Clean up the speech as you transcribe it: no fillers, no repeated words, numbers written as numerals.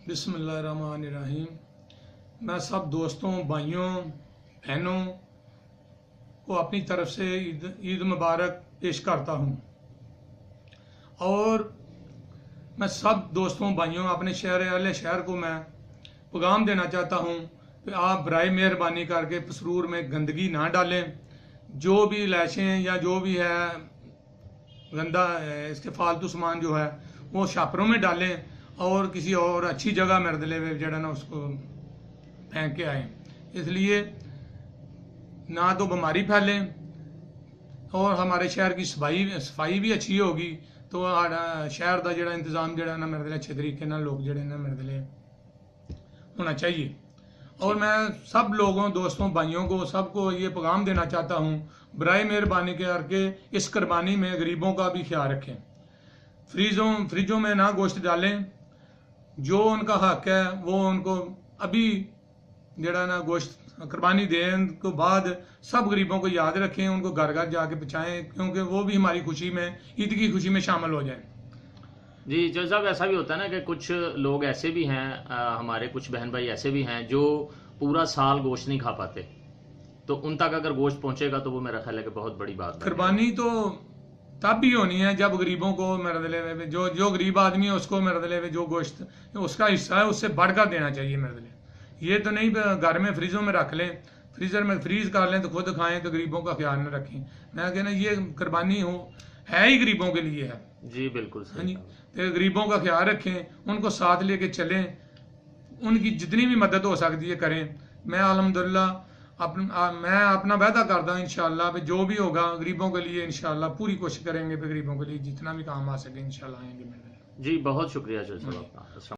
बिस्मिल्लाहिर्रहमानिर्रहीम। मैं सब दोस्तों, भाइयों, बहनों को अपनी तरफ से ईद मुबारक पेश करता हूँ। और मैं सब दोस्तों, भाइयों, अपने शहर को मैं पैगाम देना चाहता हूँ कि आप बराए मेहरबानी करके पसरूर में गंदगी ना डालें। जो भी लैशें या जो भी है गंदा इसके फालतू सामान जो है वो शापरों में डालें और किसी और अच्छी जगह मरदले में जड़ा ना उसको फेंक के आए। इसलिए ना तो बीमारी फैले और हमारे शहर की सफाई भी अच्छी होगी, तो शहर का जड़ा इंतजाम जड़ा ना मरदले अच्छे तरीके ना लोग जड़े ना मरदले होना चाहिए। और मैं सब लोगों, दोस्तों, भाइयों को सबको ये पैगाम देना चाहता हूँ, बराए मेहरबानी करके इस कुर्बानी में गरीबों का भी ख्याल रखें। फ्रिजों में ना गोश्त डालें। जो उनका हक है वो उनको अभी जड़ा ना गोश्त कुर्बानी देने के बाद सब गरीबों को याद रखें, उनको घर घर जाके पहुँचाएँ, क्योंकि वो भी हमारी खुशी में, ईद की खुशी में शामिल हो जाएं। जी जज साहब, ऐसा भी होता है ना कि कुछ लोग ऐसे भी हैं, हमारे कुछ बहन भाई ऐसे भी हैं जो पूरा साल गोश्त नहीं खा पाते, तो उन तक अगर गोश्त पहुंचेगा तो वो मेरा ख्याल है कि बहुत बड़ी बात है। कुर्बानी तो तब भी होनी है जब गरीबों को मरदले में जो गरीब आदमी है उसको मरदले में जो गोश्त उसका हिस्सा है उससे बढ़कर देना चाहिए मरदले। ये तो नहीं घर में फ्रिजों में रख लें, फ्रीजर में फ्रीज कर लें तो खुद खाएं, तो गरीबों का ख्याल न रखें। मैं कहना ये कुर्बानी है ही गरीबों के लिए है। जी बिल्कुल हाँ जी, तो गरीबों का ख्याल रखें, उनको साथ लेके चलें, उनकी जितनी भी मदद हो सकती है करें। मैं अल्हम्दुलिल्लाह मैं अपना वादा करता हूँ इंशाअल्लाह जो भी होगा गरीबों के लिए इंशाअल्लाह पूरी कोशिश करेंगे, गरीबों के लिए जितना भी काम आ सके इंशाअल्लाह आएंगे। जी बहुत शुक्रिया जज साहब आपका।